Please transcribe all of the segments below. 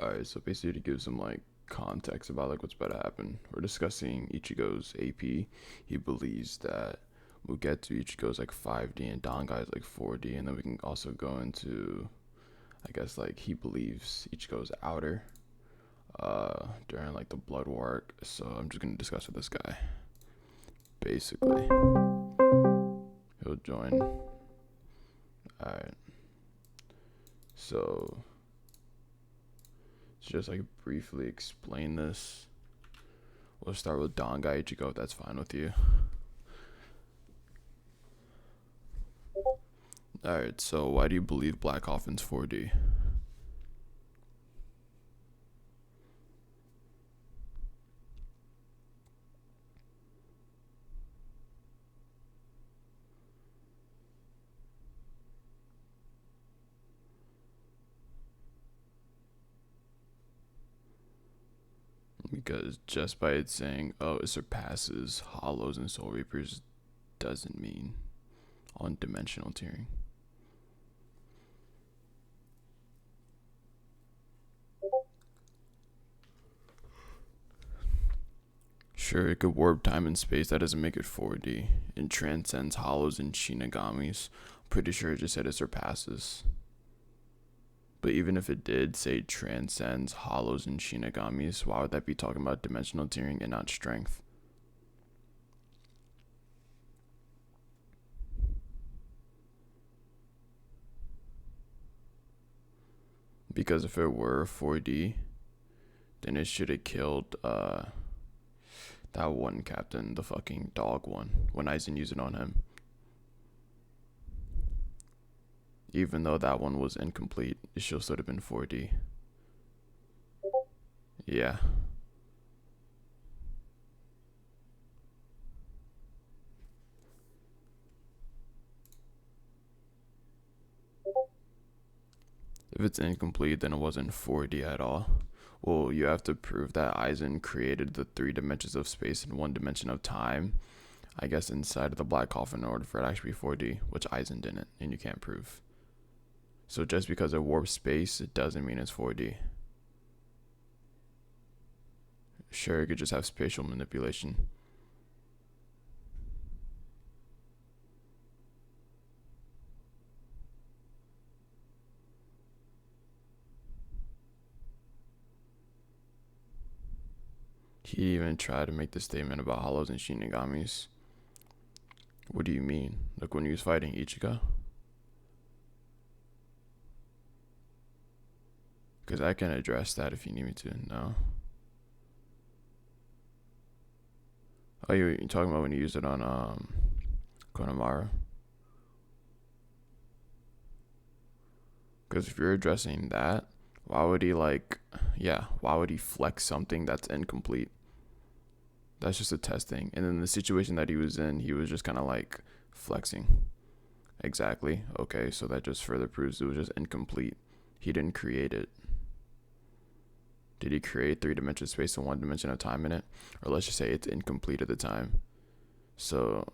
Alright, so basically to give some like context about like what's about to happen, we're discussing Ichigo's AP. He believes that mugetsu Ichigo is like 5D and dangai is like 4D, and then we can also go into, I guess, like he believes Ichigo's outer during like the blood war arc. So I'm just gonna discuss with this guy. Basically, he'll join. Alright, so to just like briefly explain this, we'll start with dangai Ichigo if that's fine with you. Alright, so why do you believe Black Coffin's 4D? Because just by it saying, oh, it surpasses Hollows and Soul Reapers doesn't mean on dimensional tiering. Sure, it could warp time and space, that doesn't make it 4D. It transcends Hollows and Shinigami's. Pretty sure it just said it surpasses. But even if it did say transcends Hollows and Shinigami's, why would that be talking about dimensional tiering and not strength? Because if it were 4D, then it should have killed that one captain, the fucking dog one, when Aizen used it on him. Even though that one was incomplete, it still should have been 4D. Yeah. If it's incomplete, then it wasn't 4D at all. Well, you have to prove that Aizen created the 3 dimensions of space and 1 dimension of time, I guess, inside of the black coffin in order for it to actually be 4D, which Aizen didn't, and you can't prove. So just because it warps space, it doesn't mean it's 4D. Sure, it could just have spatial manipulation. He even tried to make the statement about hollows and shinigamis. What do you mean? Like when he was fighting Ichigo? Because I can address that if you need me to. No. Oh, you're talking about when you used it on Konohamaru? Because if you're addressing that, why would he why would he flex something that's incomplete? That's just a testing. And then the situation that he was in, he was just kind of like flexing. Exactly. Okay, so that just further proves it was just incomplete. He didn't create it. Did he create 3 dimension space and 1 dimension of time in it? Or let's just say it's incomplete at the time. So,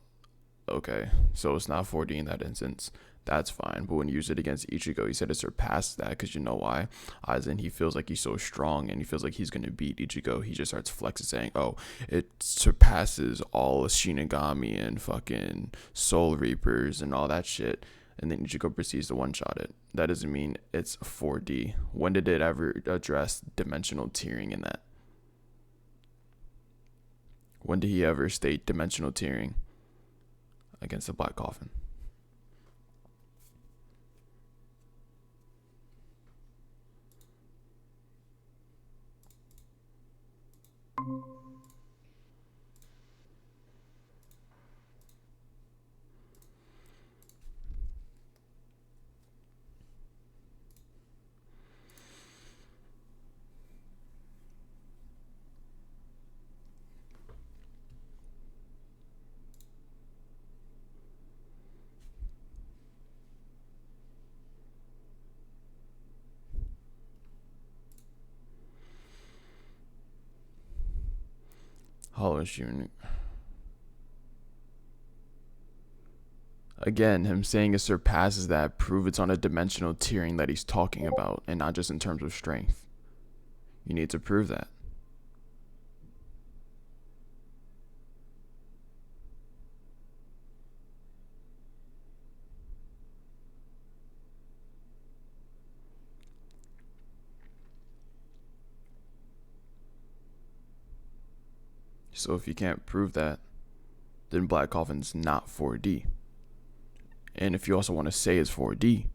okay. So it's not 4D in that instance. That's fine. But when you use it against Ichigo, he said it surpassed that because you know why? As in, he feels like he's so strong and he feels like he's going to beat Ichigo. He just starts flexing, saying, oh, it surpasses all Shinigami and fucking Soul Reapers and all that shit. And then Ichigo proceeds to one-shot it. That doesn't mean it's 4D. When did it ever address dimensional tiering in that? When did he ever state dimensional tiering against the Black Coffin? Hollow Shooting. Again, him saying it surpasses that prove it's on a dimensional tiering that he's talking about and not just in terms of strength. You need to prove that. So if you can't prove that, then Black Coffin's not 4D. And if you also want to say it's 4D,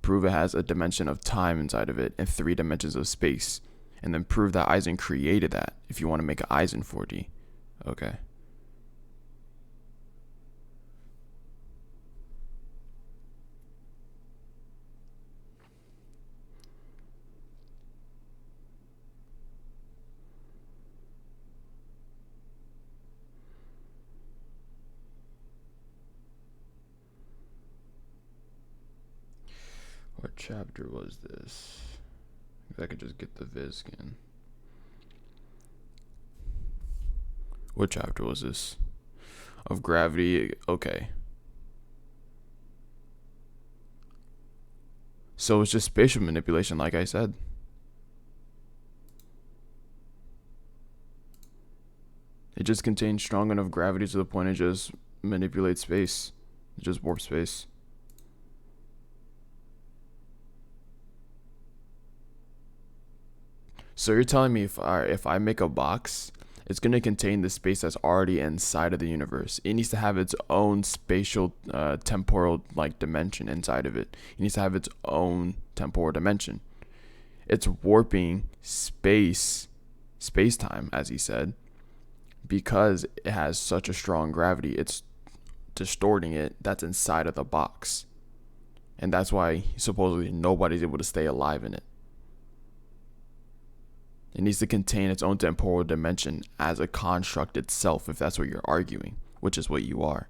prove it has a dimension of time inside of it and 3 dimensions of space. And then prove that Aizen created that if you want to make an Aizen 4D. Okay. What chapter was this? If I could just get the viz scan. What chapter was this? Of gravity. Okay. So it's just spatial manipulation, like I said. It just contains strong enough gravity to the point it just manipulates space. It just warps space. So you're telling me if I make a box, it's going to contain the space that's already inside of the universe. It needs to have its own spatial temporal like dimension inside of it. It needs to have its own temporal dimension. It's warping space-time, as he said, because it has such a strong gravity. It's distorting it that's inside of the box. And that's why supposedly nobody's able to stay alive in it. It needs to contain its own temporal dimension as a construct itself, if that's what you're arguing, which is what you are.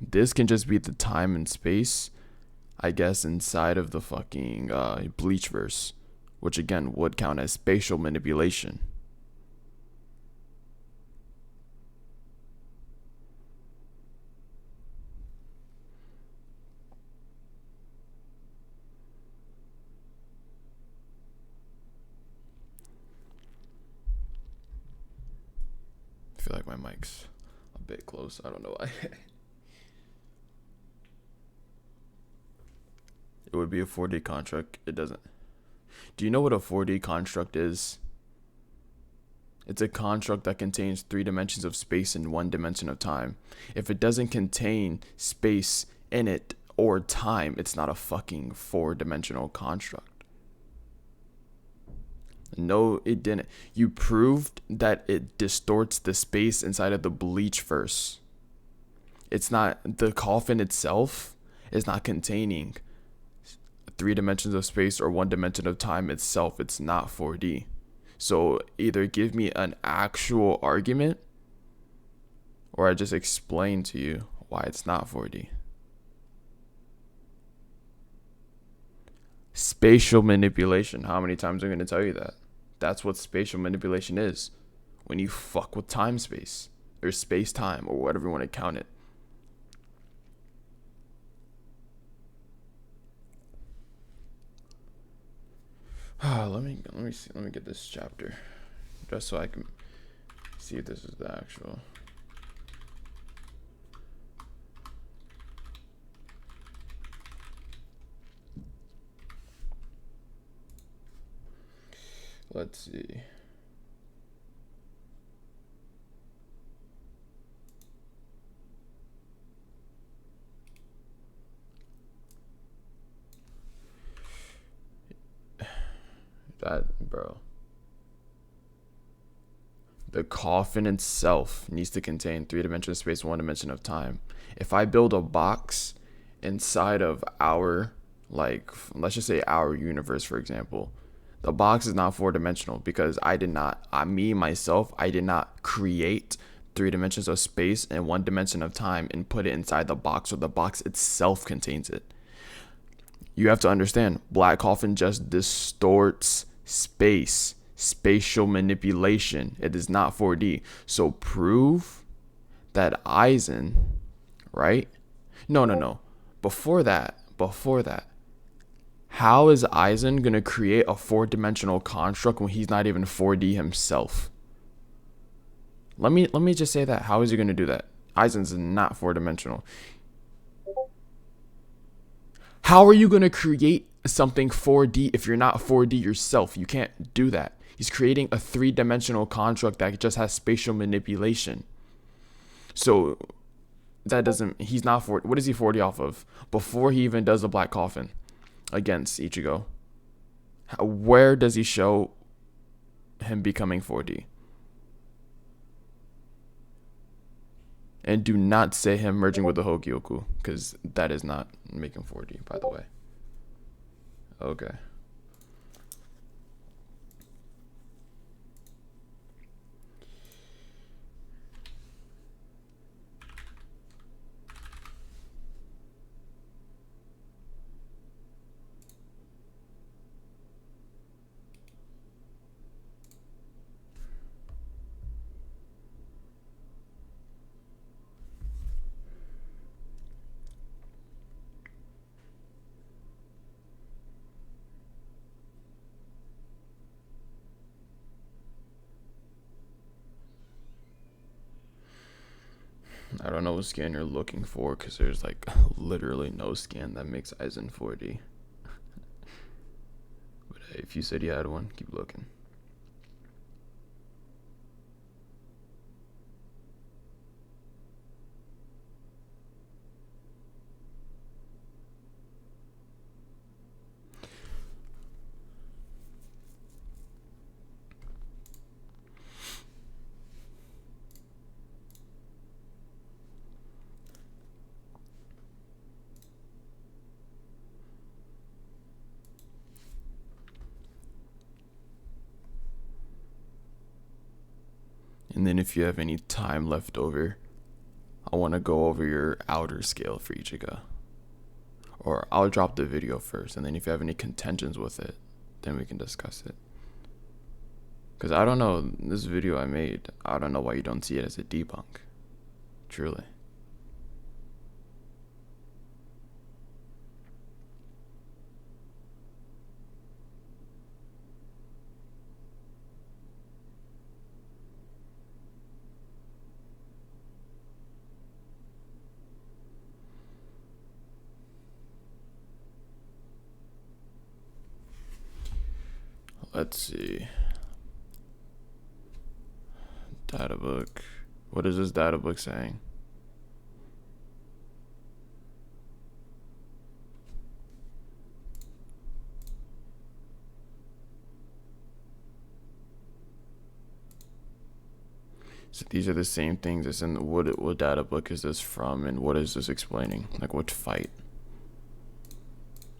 This can just be the time and space, I guess, inside of the fucking Bleachverse, which again would count as spatial manipulation. I feel like my mic's a bit close. I don't know why. It would be a 4D construct. It doesn't. Do you know what a 4D construct is? It's a construct that contains 3 dimensions of space and 1 dimension of time. If it doesn't contain space in it or time, it's not a fucking 4-dimensional construct. No, it didn't. You proved that it distorts the space inside of the Bleachverse. It's not, the coffin itself is not containing 3 dimensions of space or 1 dimension of time itself. It's not 4D. So either give me an actual argument or I just explain to you why it's not 4D. Spatial manipulation. How many times am I going to tell you that? That's what spatial manipulation is. When you fuck with time space or space time or whatever you want to count it. Let me see. Let me get this chapter just so I can see if this is the actual. Let's see. That, bro. The coffin itself needs to contain 3 dimensions of space, 1 dimension of time. If I build a box inside of our, like, let's just say our universe, for example, the box is not 4-dimensional because I did not create 3 dimensions of space and 1 dimension of time and put it inside the box, or the box itself contains it. You have to understand, Black Coffin just distorts space, spatial manipulation. It is not 4D. So prove that Aizen, right? No. Before that, How is Aizen gonna create a 4-dimensional construct when he's not even 4D himself? Let me just say that. How is he gonna do that? Aizen's not 4-dimensional. How are you gonna create something 4D if you're not 4D yourself? You can't do that. He's creating a 3-dimensional construct that just has spatial manipulation. So that doesn't, he's not 4D. What is he 4D off of? Before he even does the black coffin against Ichigo. Where does he show him becoming 4D? And do not say him merging with the Hogyoku, because that is not making 4D, by the way. Okay. I don't know what scan you're looking for, because there's like literally no scan that makes Aizen 4D. But hey, if you said you had one, keep looking. And then if you have any time left over, I want to go over your outer scale for Ichigo. Or I'll drop the video first, and then if you have any contentions with it, then we can discuss it. Because I don't know, this video I made, I don't know why you don't see it as a debunk. Truly. Let's see. Data book. What is this data book saying? So these are the same things as in what data book is this from, and what is this explaining? Like what fight?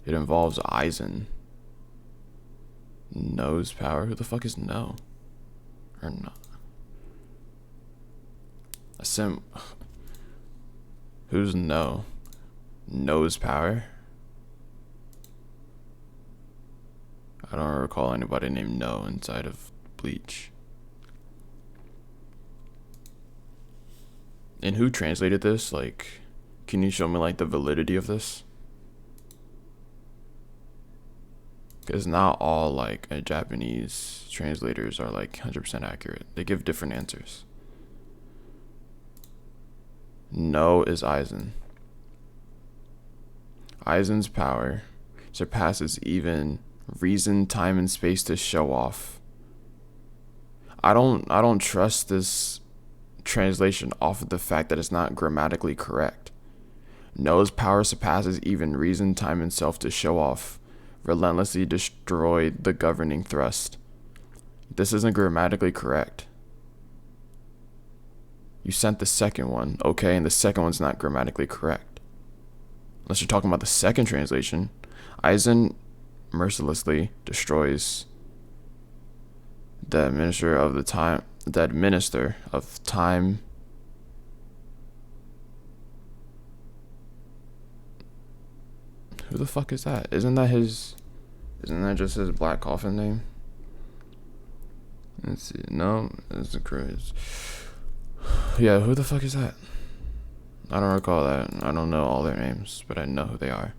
It involves Aizen. Nose power? Who the fuck is No? Or not? Who's No? Nose power? I don't recall anybody named No inside of Bleach. And who translated this? Like, can you show me like the validity of this? Because not all like Japanese translators are like 100% accurate. They give different answers. No is Aizen. Aizen's power surpasses even reason, time, and space to show off. I don't trust this translation off of the fact that it's not grammatically correct. No's power surpasses even reason, time, and self to show off. Relentlessly destroyed the governing thrust. This isn't grammatically correct. You sent the second one, okay, and the second one's not grammatically correct. Unless you're talking about the second translation. Aizen mercilessly destroys the administrator of time. Who the fuck is that? Isn't that just his black coffin name? Let's see. No, it's the cruise. Yeah, who the fuck is that? I don't recall that. I don't know all their names, but I know who they are.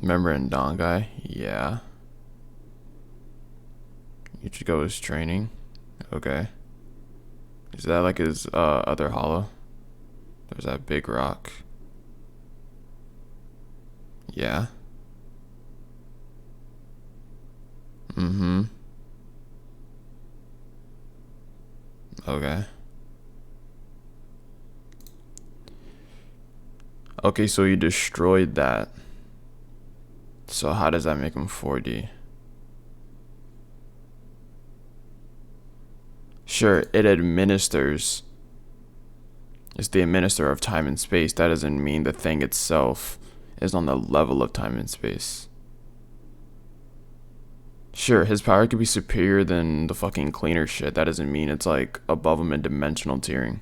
Remember in dangai? Yeah. Ichigo is training. Okay. Is that like his other hollow? There's that big rock. Yeah. Mm-hmm. Okay. Okay, so you destroyed that. So how does that make him 4D? Sure, it administers. It's the administer of time and space. That doesn't mean the thing itself is on the level of time and space. Sure, his power could be superior than the fucking cleaner shit. That doesn't mean it's like above him in dimensional tiering.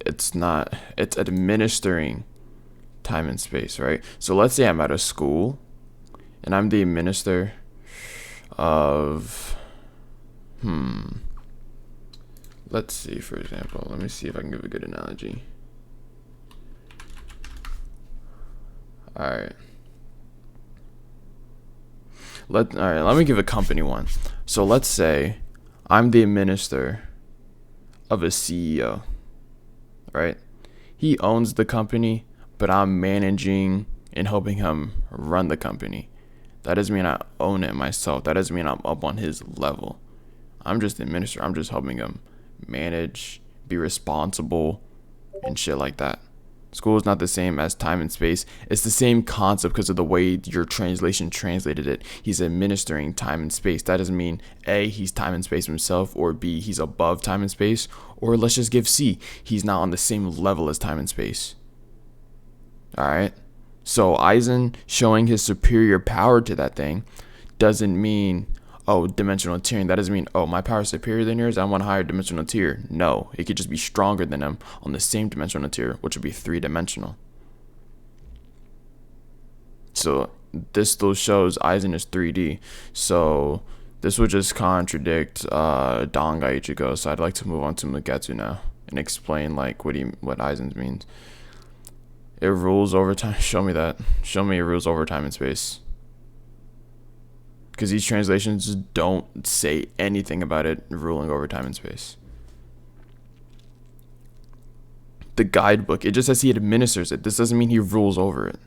It's not, it's administering time and space, right? So let's say I'm at a school and I'm the administrator of, let's see, for example, let me see if I can give a good analogy. All right. Let me give a company one. So let's say I'm the administrator of a CEO, right? He owns the company, but I'm managing and helping him run the company. That doesn't mean I own it myself. That doesn't mean I'm up on his level. I'm just the administrator. I'm just helping him manage, be responsible, and shit like that. School is not the same as time and space. It's the same concept because of the way your translation translated it. He's administering time and space. That doesn't mean A, he's time and space himself, or B, he's above time and space, or let's just give C, he's not on the same level as time and space. Alright? So Aizen showing his superior power to that thing doesn't mean, oh, dimensional tiering. That doesn't mean, oh, my power is superior than yours, I'm on a higher dimensional tier. No, it could just be stronger than him on the same dimensional tier, which would be 3-dimensional. So this still shows Aizen is 3D. So this would just contradict dangai ichigo. So I'd like to move on to mugetsu now and explain like what Aizen's means. It rules over time. Show me that. Show me it rules over time and space. Because these translations don't say anything about it ruling over time and space. The guidebook, it just says he administers it. This doesn't mean he rules over it.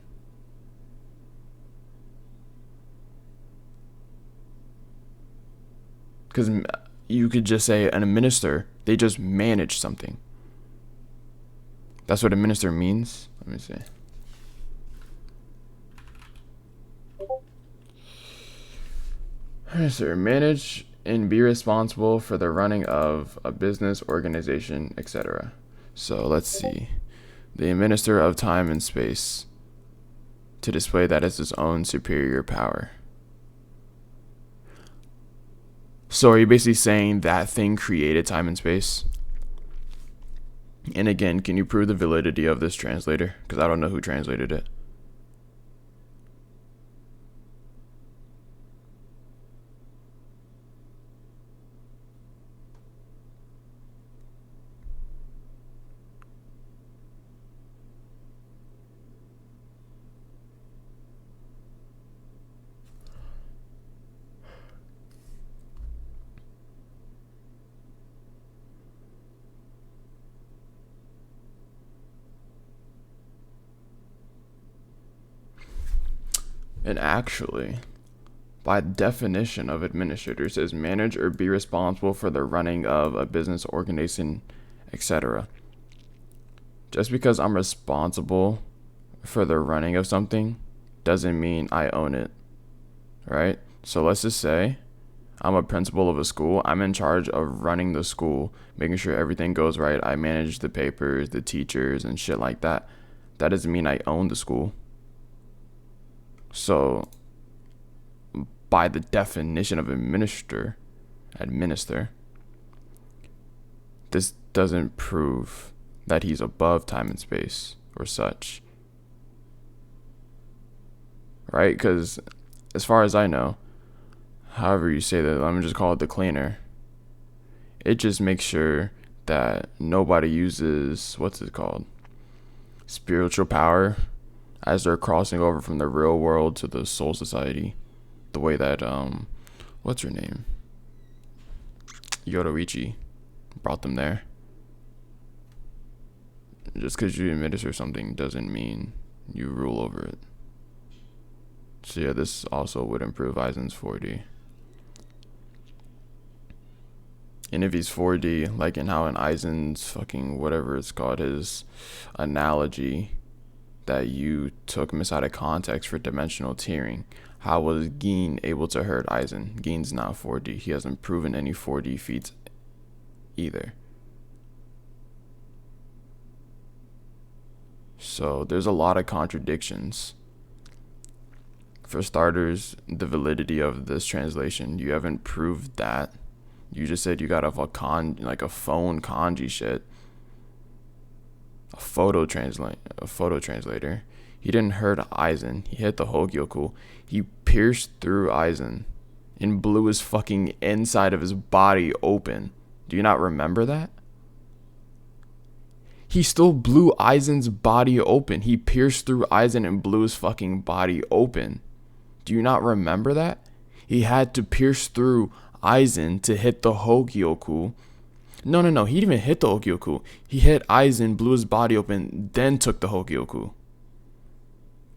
Because you could just say an administrator, they just manage something. That's what administer means. Let me see. Sir, manage and be responsible for the running of a business, organization, etc. So let's see. The administrator of time and space to display that as his own superior power. So are you basically saying that thing created time and space? And again, can you prove the validity of this translator? Because I don't know who translated it. And actually, by definition of administrator, it says manage or be responsible for the running of a business, organization, etc. Just because I'm responsible for the running of something doesn't mean I own it, right? So let's just say I'm a principal of a school. I'm in charge of running the school, making sure everything goes right. I manage the papers, the teachers, and shit like that. That doesn't mean I own the school. So, by the definition of administer, this doesn't prove that he's above time and space or such. Right? Because as far as I know, however you say that, let me just call it the cleaner. It just makes sure that nobody uses, what's it called, spiritual power as they're crossing over from the real world to the soul society. The way that what's her name, Yoruichi, brought them there. Just because you administer something doesn't mean you rule over it. So yeah, this also would improve Aizen's 4D. And if he's 4D, like in how in Aizen's fucking whatever it's called, his analogy that you took miss out of context for dimensional tiering, how was Gin able to hurt Aizen? Gin's not 4D. He hasn't proven any 4D feats either. So there's a lot of contradictions. For starters, the validity of this translation, you haven't proved that. You just said you got a phone kanji shit. A photo translator. He didn't hurt Aizen. He hit the Hogyoku. He pierced through Aizen and blew his fucking inside of his body open. Do you not remember that? He still blew Aizen's body open. He pierced through Aizen and blew his fucking body open. Do you not remember that? He had to pierce through Aizen to hit the Hogyoku. No. He didn't even hit the Hogyoku. He hit Aizen, blew his body open, then took the Hogyoku.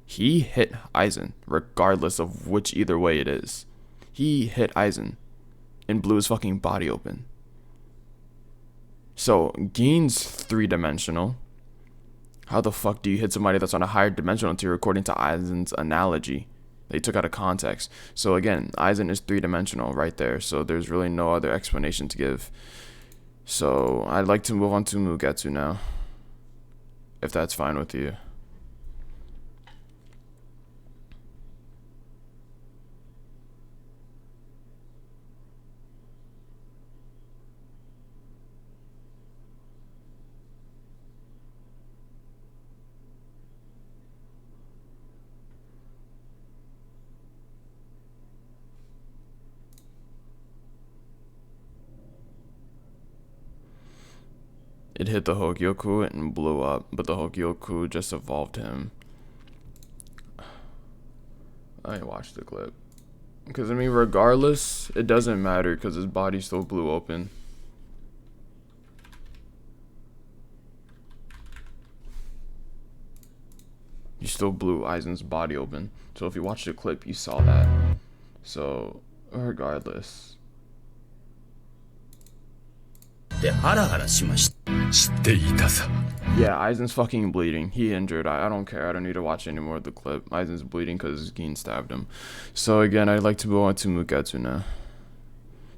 He hit Aizen, regardless of which either way it is. He hit Aizen and blew his fucking body open. So, Gin's 3-dimensional. How the fuck do you hit somebody that's on a higher dimensional tier according to Aizen's analogy? They took out of context. So again, Aizen is 3-dimensional right there. So there's really no other explanation to give. So I'd like to move on to Mugetsu now, if that's fine with you. It hit the Hogyoku and blew up, but the Hogyoku just evolved him. I ain't watched the clip. Because, I mean, regardless, it doesn't matter because his body still blew open. He still blew Aizen's body open. So if you watch the clip, you saw that. So, regardless. Yeah, Aizen's fucking bleeding. He injured. I don't care. I don't need to watch any more of the clip. Aizen's bleeding because Gin stabbed him. So again, I'd like to go on to Mugetsu now.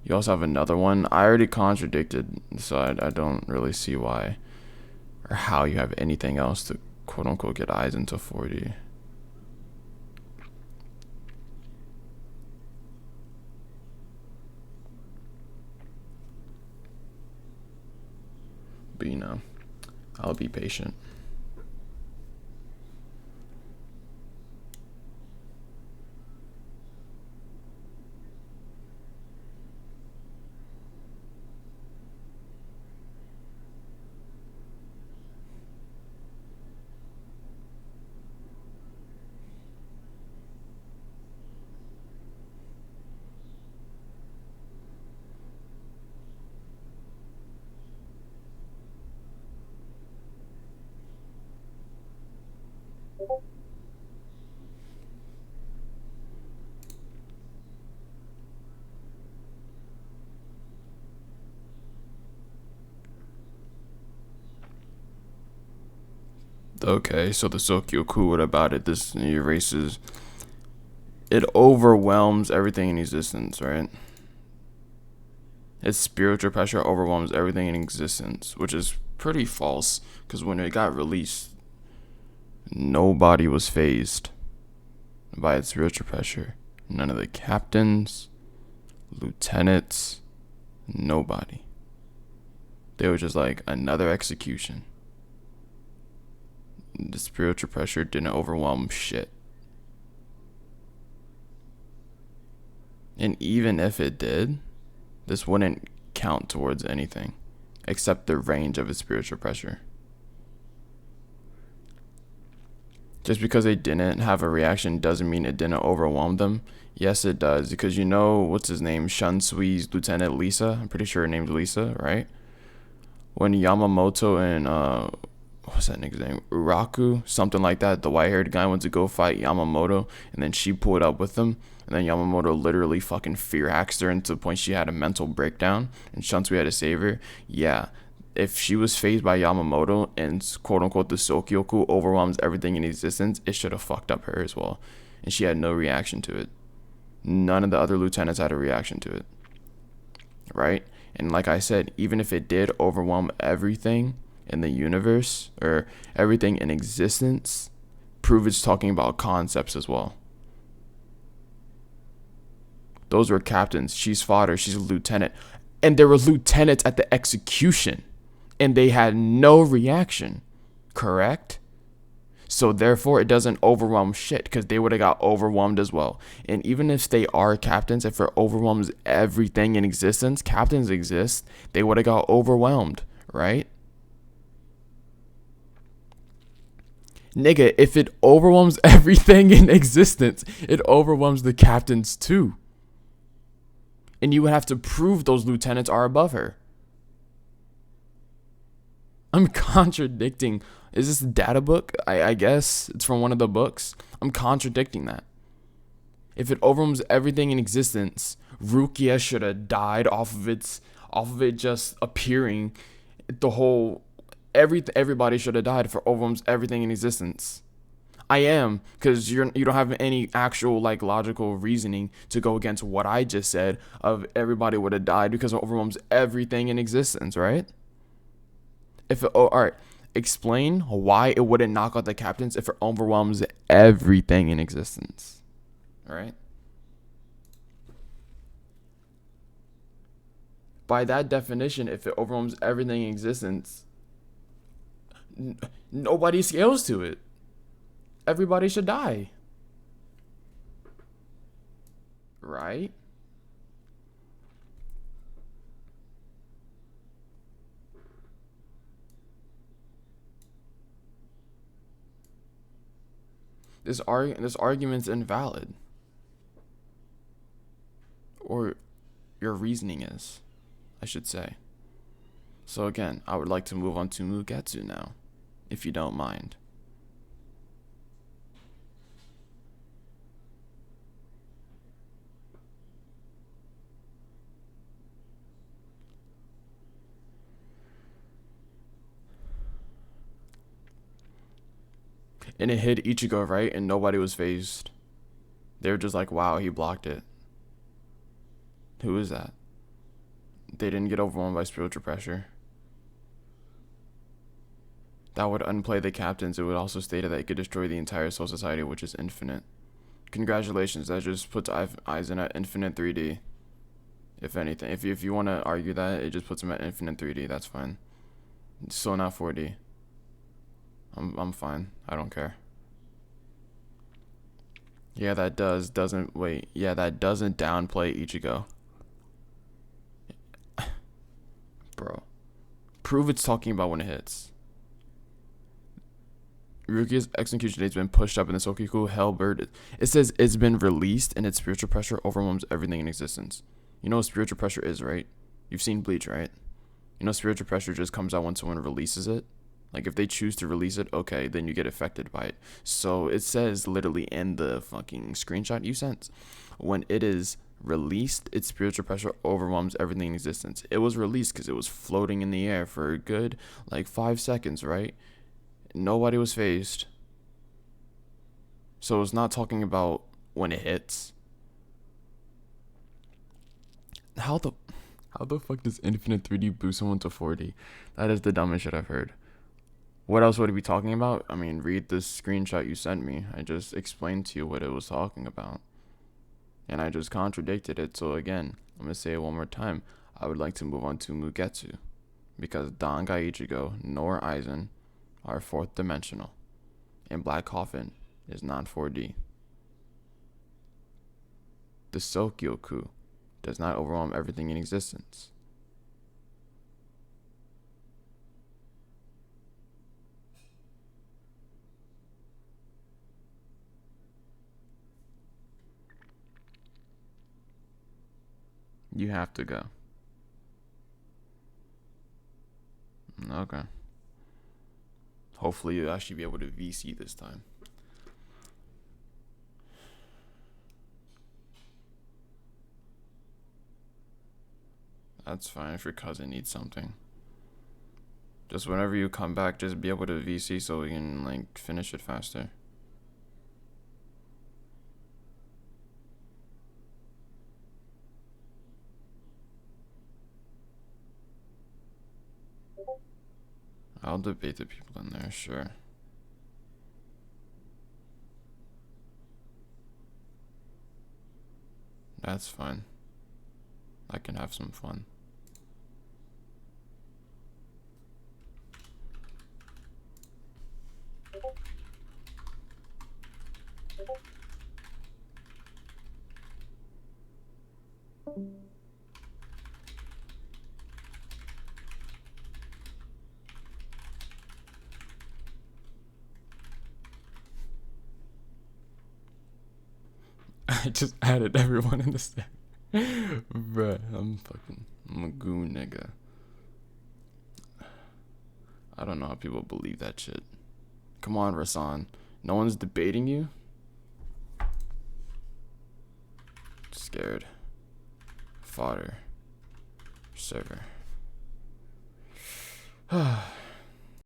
You also have another one. I already contradicted, so I don't really see why or how you have anything else to quote unquote get Aizen to 40. But you know, I'll be patient. Okay, so the Sokyoku, what about it? This erases, it overwhelms everything in existence, right? Its spiritual pressure overwhelms everything in existence, which is pretty false, because when it got released, nobody was phased by its spiritual pressure. None of the captains, lieutenants, nobody. They were just like another execution. The spiritual pressure didn't overwhelm shit. And even if it did, this wouldn't count towards anything except the range of its spiritual pressure. Just because they didn't have a reaction doesn't mean it didn't overwhelm them. Yes, it does, because you know, what's his name? Shun Sui's lieutenant Lisa. I'm pretty sure her name's Lisa, right? When Yamamoto and what's that nigga's name? Uraku, something like that. The white-haired guy went to go fight Yamamoto, and then she pulled up with him, and then Yamamoto literally fucking fear hacks her into the point she had a mental breakdown, and Shunsui had to save her. Yeah, if she was phased by Yamamoto and quote unquote the Sokyoku overwhelms everything in existence, it should have fucked up her as well, and she had no reaction to it. None of the other lieutenants had a reaction to it, right? And like I said, even if it did overwhelm everything in the universe or everything in existence, prove it's talking about concepts as well. Those were captains. She's fodder. She's a lieutenant. And there were lieutenants at the execution, and they had no reaction. Correct? So therefore, it doesn't overwhelm shit, because they would have got overwhelmed as well. And even if they are captains, if it overwhelms everything in existence, captains exist, they would have got overwhelmed, right? Nigga, if it overwhelms everything in existence, it overwhelms the captains too. And you would have to prove those lieutenants are above her. I'm contradicting. Is this a data book? I guess it's from one of the books. I'm contradicting that. If it overwhelms everything in existence, Rukia should have died off of it just appearing. Everybody should have died if it overwhelms everything in existence. I am, because you don't have any actual like logical reasoning to go against what I just said of everybody would have died because it overwhelms everything in existence, right? All right, explain why it wouldn't knock out the captains if it overwhelms everything in existence. All right. By that definition, if it overwhelms everything in existence, nobody scales to it. Everybody should die. Right? This argument's invalid. Or your reasoning is, I should say. So again, I would like to move on to mugetsu now, if you don't mind. And it hit Ichigo, right? And nobody was phased. They were just like, wow, he blocked it. Who is that? They didn't get overwhelmed by spiritual pressure. That would unplay the captains. It would also state that it could destroy the entire Soul Society, which is infinite. Congratulations, that just puts Aizen at infinite 3D. If anything, if you want to argue that, it just puts him at infinite 3D. That's fine. It's still not 4D. I'm fine. I don't care. Yeah, that doesn't downplay Ichigo. Bro. Prove it's talking about when it hits. Rukia's execution date's been pushed up in the Sokyoku Hellbird. It says it's been released and its spiritual pressure overwhelms everything in existence. You know what spiritual pressure is, right? You've seen Bleach, right? You know spiritual pressure just comes out when someone releases it. Like if they choose to release it, okay, then you get affected by it. So it says literally in the fucking screenshot you sent, when it is released, its spiritual pressure overwhelms everything in existence. It was released because it was floating in the air for a good like 5 seconds, right? Nobody was phased. So it's not talking about when it hits. How the fuck does infinite 3D boost someone to 4D? That is the dumbest shit I've heard. What else would it be talking about? I mean, read the screenshot you sent me. I just explained to you what it was talking about. And I just contradicted it. So again, I'm going to say it one more time. I would like to move on to mugetsu. Because dangai ichigo nor Aizen are 4th dimensional. And Black Coffin is not 4D. The Sokyoku does not overwhelm everything in existence. You have to go. Okay. Hopefully you'll actually be able to VC this time. That's fine if your cousin needs something. Just whenever you come back, just be able to VC so we can like finish it faster. I'll debate the people in there, sure. That's fine. I can have some fun. I just added everyone in the stack. Bruh, I'm a goon nigga. I don't know how people believe that shit. Come on, Rasan. No one's debating you? Scared. Fodder. Server.